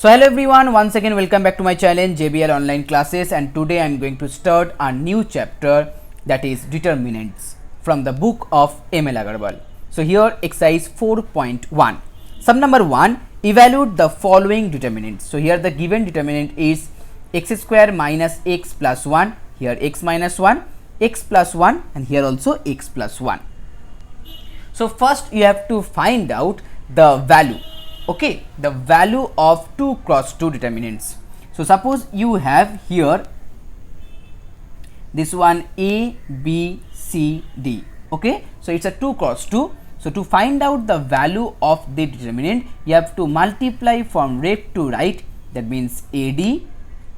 So hello everyone, once again welcome back to my channel JBL online classes, and today I am going to start a new chapter, that is determinants, from the book of ML Agarwal. So here exercise 4.1, sum number 1, evaluate the following determinants. So here the given determinant is x square minus x plus 1, here x minus 1, x plus 1, and here also x plus 1. So first you have to find out the value. Okay, the value of 2 cross 2 determinants. So suppose you have here this one A, B, C, D. Okay, so it's a 2 cross 2. So to find out the value of the determinant, you have to multiply from left to right, that means AD.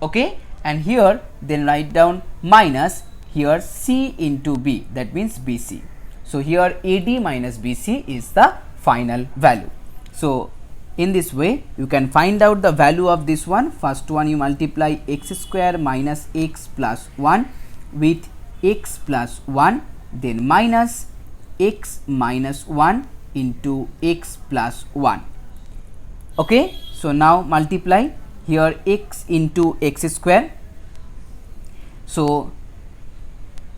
Okay, and here then write down minus here C into B, that means BC. So here AD minus BC is the final value. So in this way you can find out the value of this one. First one, you multiply x square minus x plus 1 with x plus 1, then minus x minus 1 into x plus 1. Okay, so now multiply here x into x square. So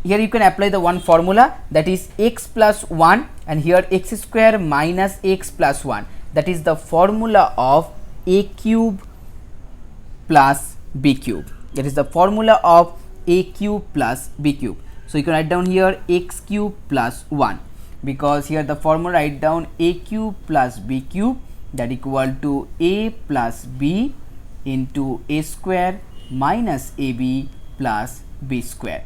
here you can apply the one formula, that is x plus 1, and here x square minus x plus 1, that is the formula of a cube plus b cube. That is the formula of a cube plus b cube. So you can write down here x cube plus 1, because here the formula write down a cube plus b cube, that equal to a plus b into a square minus ab plus b square.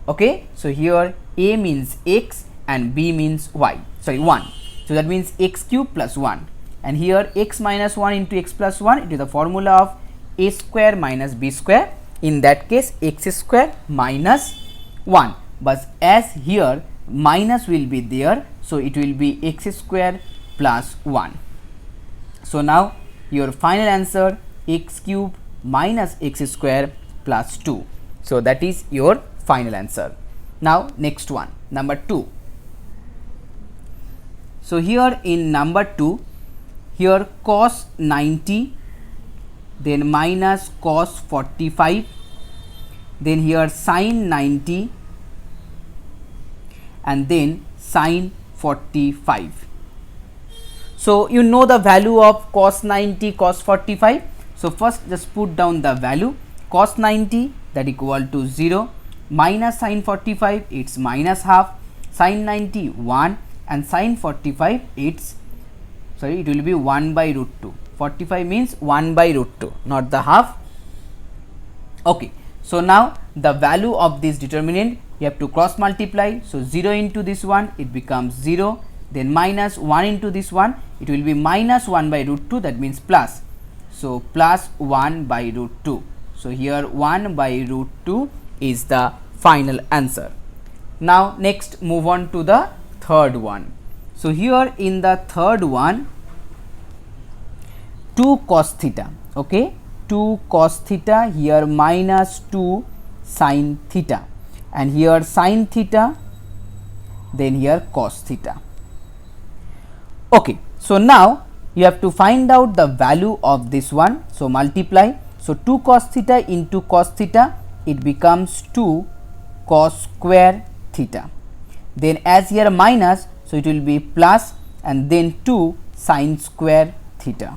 Okay, so here a means x and b means y, sorry 1. So that means x cube plus 1, and here x minus 1 into x plus 1, it is the formula of a square minus b square. In that case x square minus 1, but as here minus will be there, so it will be x square plus 1. So now your final answer x cube minus x square plus 2. So that is your final answer. Now next one, number 2. So here in number 2, here cos 90, then minus cos 45, then here sin 90, and then sin 45. So you know the value of cos 90, cos 45. So first just put down the value. Cos 90, that equal to 0, minus sin 45, it's minus half, sin 90 1, and sin 45 it's, sorry, it will be 1 by root 2. 45 means 1 by root 2, not the half. Okay, so now the value of this determinant you have to cross multiply. So 0 into this one, it becomes 0, then minus 1 into this one, it will be minus 1 by root 2, that means plus. So plus 1 by root 2. So here 1 by root 2 is the final answer. Now next move on to the third one. So here in the third one, 2 cos theta, okay, 2 cos theta, here minus 2 sin theta, and here sin theta, then here cos theta. Okay, so now you have to find out the value of this one. So multiply. So 2 cos theta into cos theta, it becomes 2 cos square theta. Then as here minus, so it will be plus, and then 2 sin square theta.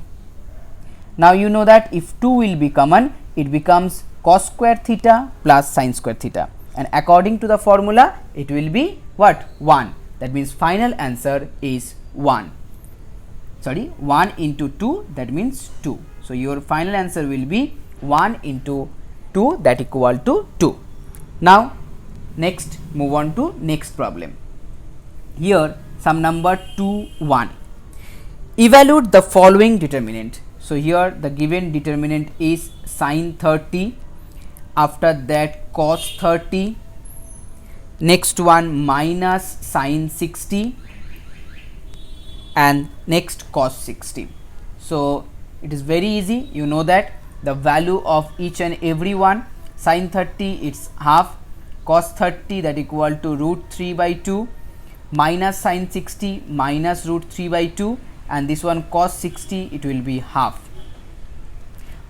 Now you know that if 2 will be common, it becomes cos square theta plus sin square theta, and according to the formula it will be what, 1. That means final answer is 1. Sorry, 1 into 2, that means 2. So your final answer will be 1 into 2, that equal to 2. Now next move on to next problem. Here sum number 2.1, evaluate the following determinant. So here the given determinant is sin 30, after that cos 30, next one minus sin 60, and next cos 60. So it is very easy, you know that the value of each and every one. Sin 30 it's half, cos 30 that equal to root 3 by 2, minus sin 60 minus root 3 by 2, and this one cos 60 it will be half.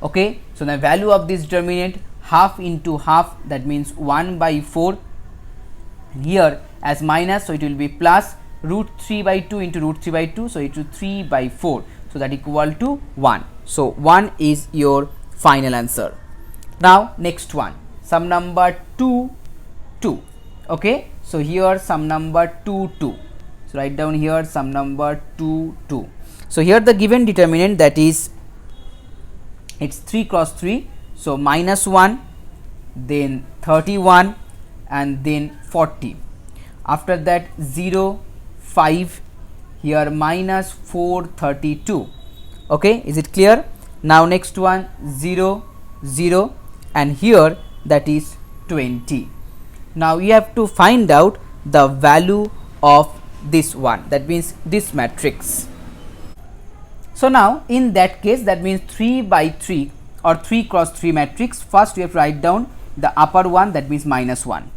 Okay, so the value of this determinant half into half, that means 1 by 4, and here as minus, so it will be plus root 3 by 2 into root 3 by 2, so it will 3 by 4, so that equal to 1. So 1 is your final answer. Now next one, sum number 2 2. Okay, so here sum number 2 2. So write down here sum number 2 2. So here the given determinant, that is it's 3 cross 3, so minus 1, then 31, and then 40. After that 0 5, here minus 432. Okay, is it clear? Now next one 0 0, and here that is 20. Now you have to find out the value of this one, that means this matrix. So now in that case, that means 3 by 3 or 3 cross 3 matrix, first we have to write down the upper one, that means minus 1.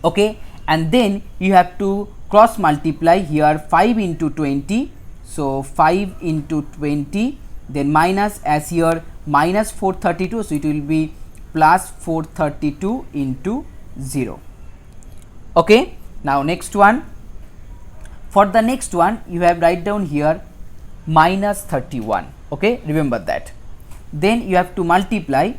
Okay, and then you have to cross multiply here 5 into 20, so 5 into 20, then minus, as here minus 432, so it will be plus 432 into 0. Okay, now next one, for the next one you have write down here minus 31. Okay, remember that. Then you have to multiply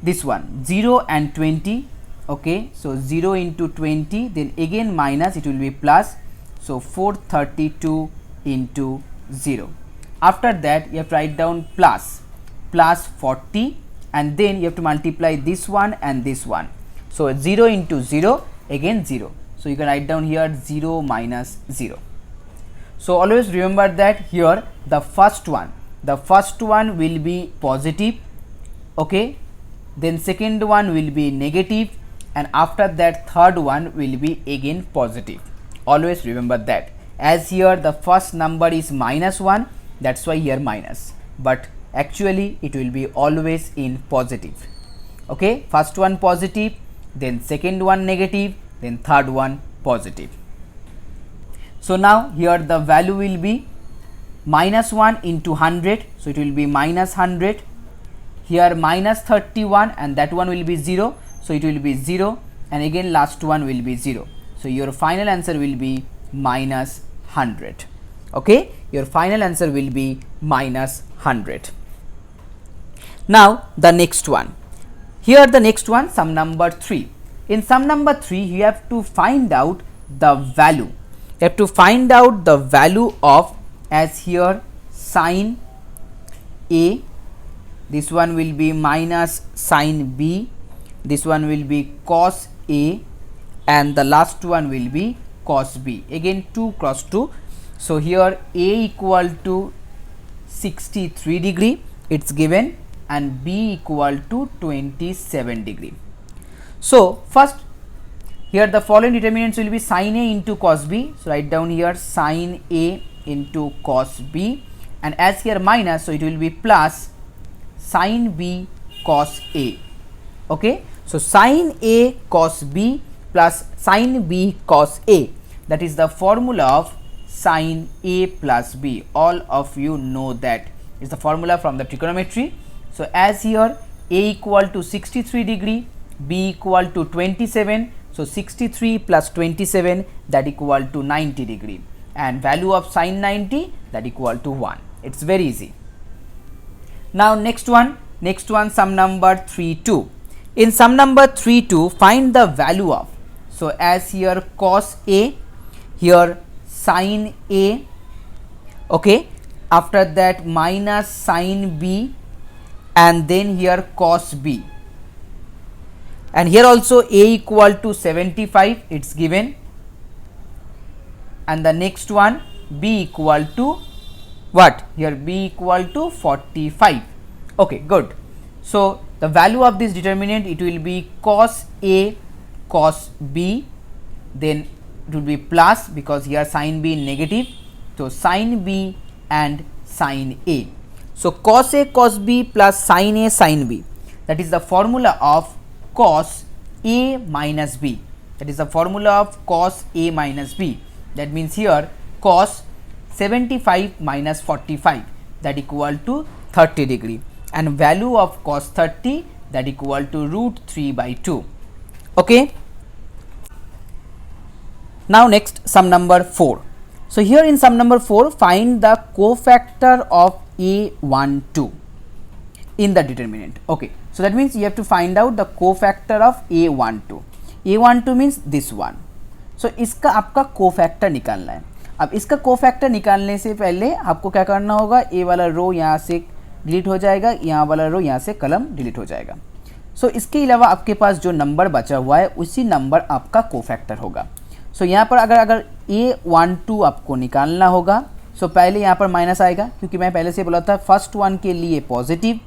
this one 0 and 20. Okay, so 0 into 20, then again minus, it will be plus, so 432 into 0. After that you have to write down plus 40, and then you have to multiply this one and this one, so 0 into 0, again 0, so you can write down here 0 minus 0. So always remember that here the first one will be positive, okay, then second one will be negative, and after that third one will be again positive. Always remember that, as here the first number is minus 1, that's why here minus, but actually it will be always in positive. Okay, first one positive, then second one negative, then third one positive. So now here the value will be minus 1 into 100, so it will be minus 100, here minus 31, and that one will be 0, so it will be 0, and again last one will be 0. So your final answer will be minus 100. Okay, your final answer will be minus 100. Now the next one, here the next one, sum number 3. In sum number 3 you have to find out the value. You have to find out the value of, as here sin A, this one will be minus sin B, this one will be cos A, and the last one will be cos B, again 2 cross 2. So here A equal to 63 degree, it's given, and B equal to 27 degree. So first here the following determinants will be sin A into cos B, so write down here sin A into cos B, and as here minus, so it will be plus sin B cos A. Okay, so sin A cos B plus sin B cos A, that is the formula of sin A plus B. All of you know that is the formula from the trigonometry. So as here A equal to 63 degree, B equal to 27, so 63 plus 27, that equal to 90 degree, and value of sin 90, that equal to 1. It's very easy. Now next one sum number 3 2. In sum number 3 2, find the value of, so as here cos A, here sin A, okay, after that minus sin B, and then here cos B, and here also A equal to 75, it's given, and the next one B equal to what, here B equal to 45. Okay, good. So the value of this determinant, it will be cos A cos B, then it will be plus, because here sin B negative, so sin B and sin A. So cos A cos B plus sin A sin B, that is the formula of cos A minus B, that is the formula of cos A minus B. That means here cos 75 minus 45, that equal to 30 degree, and value of cos 30 that equal to root 3 by 2. Okay. Now next sum number 4. So here in sum number 4, find the cofactor of A12 in the determinant. Okay, so that means you have to find out the cofactor of A12. A12 means this one. So इसका आपका cofactor निकालना है. अब इसका cofactor निकालने से पहले आपको क्या करना होगा, ए वाला रो यहाँ से डिलीट हो जाएगा, यहाँ वाला रो यहाँ से कलम डिलीट हो जाएगा. सो इसके अलावा आपके पास जो नंबर बचा हुआ है उसी नंबर आपका कोफैक्टर होगा. सो यहाँ पर अगर A12 आपको निकालना होगा, सो पहले यहाँ पर माइनस आएगा, क्योंकि मैं पहले से बोला था फर्स्ट वन के लिए पॉजिटिव,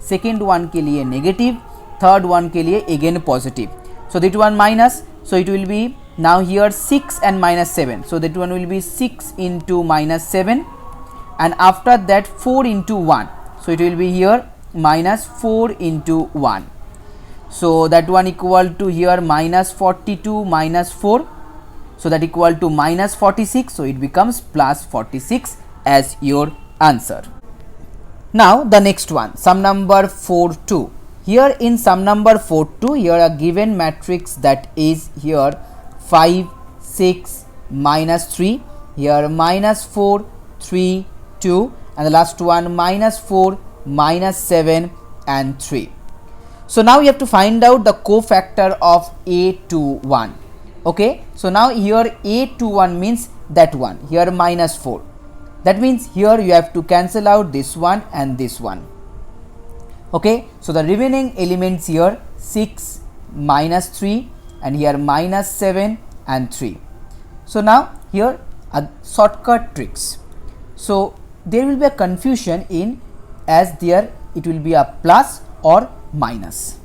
सेकेंड वन के लिए नेगेटिव, थर्ड वन के लिए again positive. So that one minus, so it will be now here 6 and minus 7, so that one will be 6 into minus 7, and after that 4 into 1, so it will be here minus 4 into 1, so that one equal to here minus 42 minus 4, so that equal to minus 46, so it becomes plus 46 as your answer. Now the next one, sum number 4-2. Here in sum number 4-2, here a given matrix that is here 5, 6, minus 3, here minus 4, 3, 2, and the last one minus 4, minus 7 and 3. So now you have to find out the cofactor of A21. Okay, so now here A21 means that one, here minus 4. That means here you have to cancel out this one and this one. Okay, so the remaining elements here 6, minus 3, and here minus 7 and 3. So now here are shortcut tricks. So there will be a confusion in as there it will be a plus or minus.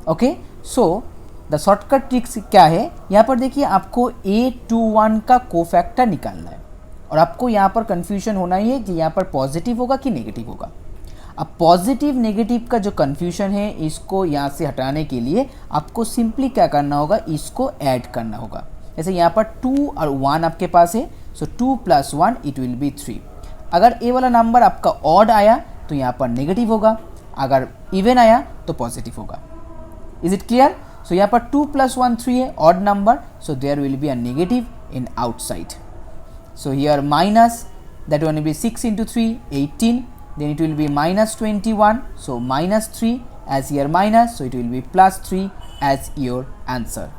Okay, so the shortcut tricks क्या है, यहाँ पर देखिए आपको A21 का cofactor निकालना है और आपको यहाँ पर कंफ्यूजन होना ही है कि यहाँ पर पॉजिटिव होगा कि नेगेटिव होगा. अब पॉजिटिव नेगेटिव का जो कन्फ्यूजन है इसको यहाँ से हटाने के लिए आपको सिंपली क्या करना होगा, इसको ऐड करना होगा. जैसे यहाँ पर 2 और 1 आपके पास है, सो 2 प्लस 1 इट विल बी 3. अगर ए वाला नंबर आपका ऑड आया तो यहाँ पर नेगेटिव होगा, अगर इवन आया तो पॉजिटिव होगा. Is it clear? सो यहाँ पर 2 प्लस 1 3 है odd number, so there will be a negative in outside. So here minus, that one will be 6 into 3 18, then it will be minus 21, so minus 3 as here minus, so it will be plus 3 as your answer.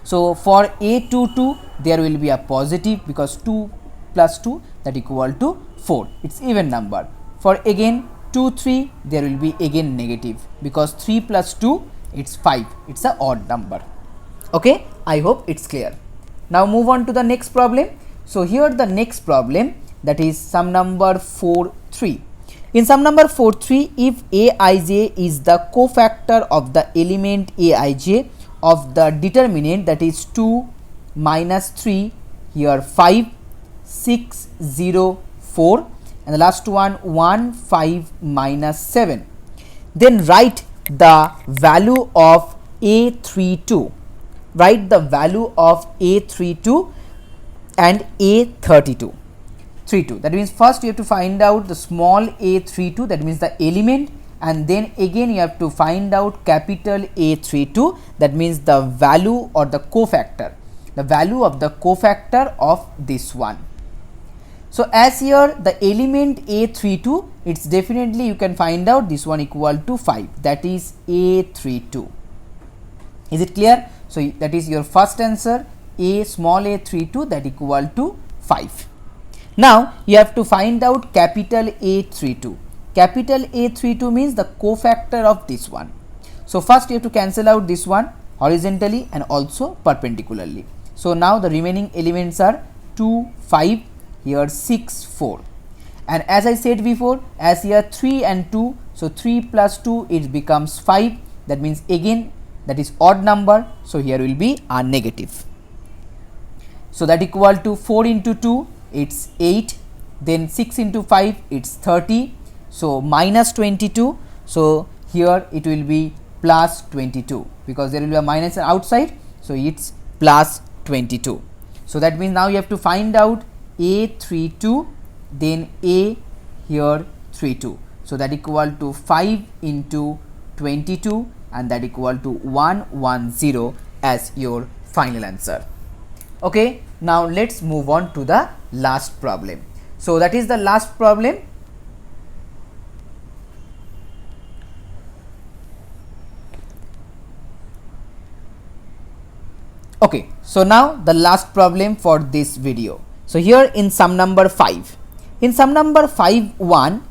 So for A22 there will be a positive because 2 plus 2 that equal to 4, it's even number. For again 2 3 there will be again negative because 3 plus 2 it's 5, it's a odd number. Okay, I hope it's clear. Now move on to the next problem. So here the next problem, that is sum number 4-3. In sum number 4-3, if Aij is the cofactor of the element Aij of the determinant, that is 2 minus 3, here 5, 6, 0, 4, and the last one 1, 5, minus 7. Then write the value of A32. Write the value of A32 and A32. 32. That means first you have to find out the small A32, that means the element, and then again you have to find out capital A32, that means the value or the cofactor, the value of the cofactor of this one. So as here the element A32, it's definitely you can find out this one equal to 5, that is A32. Is it clear? So that is your first answer, a small A32 that equal to 5. Now you have to find out capital A32. Capital A32 means the cofactor of this one. So first you have to cancel out this one horizontally and also perpendicularly. So now the remaining elements are 2, 5, here 6, 4. And as I said before, as here 3 and 2, so 3 plus 2 it becomes 5. That means again that is odd number. So here will be a negative. So that equal to 4 into 2. It's 8, then 6 into 5 it's 30, so minus 22, so here it will be plus 22 because there will be a minus outside, so it's plus 22. So that means now you have to find out A32, then A here 32. So that equal to 5 into 22 and that equal to 110 as your final answer. Okay, now let's move on to the last problem. So that is the last problem. Okay, so now the last problem for this video. So here in sum number 5, in sum number 5(1),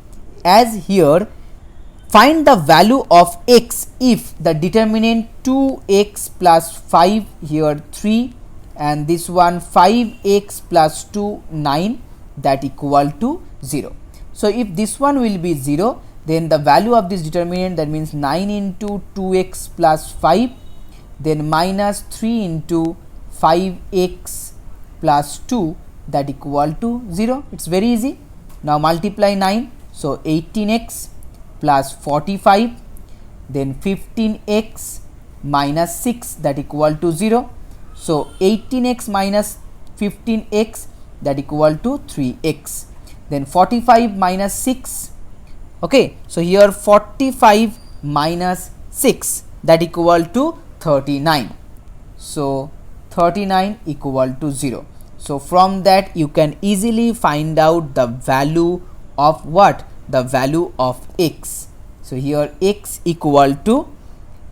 as here, find the value of x if the determinant 2x plus 5 here 3 and this one 5x plus 2 9 that equal to 0. So if this one will be 0, then the value of this determinant, that means 9 into 2x plus 5, then minus 3 into 5x plus 2 that equal to 0. It's very easy. Now multiply 9, so 18x plus 45, then 15x minus 6 that equal to 0. So 18x minus 15x that equal to 3x, then 45 minus 6. Okay, so here 45 minus 6 that equal to 39. So 39 equal to 0. So from that you can easily find out the value of what? The value of x. So here x equal to,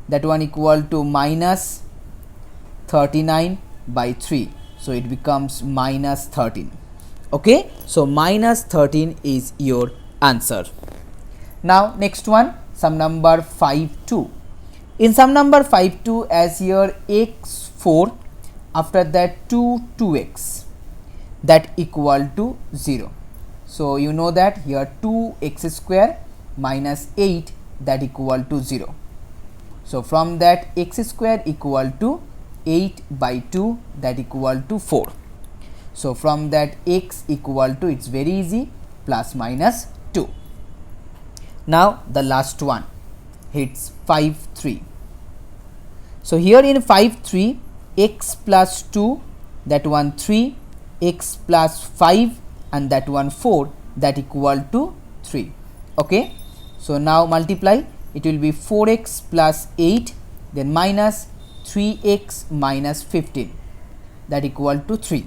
that one equal to minus 39 by 3. So it becomes minus 13. Okay, so minus 13 is your answer. Now next one, sum number 5(2). In sum number 5(2), as here x4, after that 2x that equal to 0. So you know that here 2x square minus 8 that equal to 0. So from that x square equal to 8 by 2 that equal to 4. So from that x equal to, it's very easy, plus minus 2. Now the last one, it's 5(3). So here in 5(3), x plus 2, that one 3, x plus 5 and that one 4 that equal to 3. Okay, so now multiply, it will be 4x plus 8, then minus 3x minus 15 that equal to 3.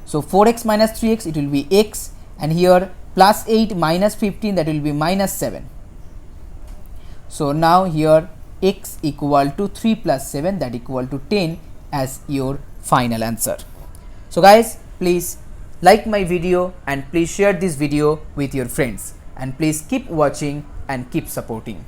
So 4x minus 3x, it will be x, and here plus 8 minus 15, that will be minus 7. So now here x equal to 3 plus 7 that equal to 10 as your final answer. So guys, please like my video and please share this video with your friends, and please keep watching and keep supporting.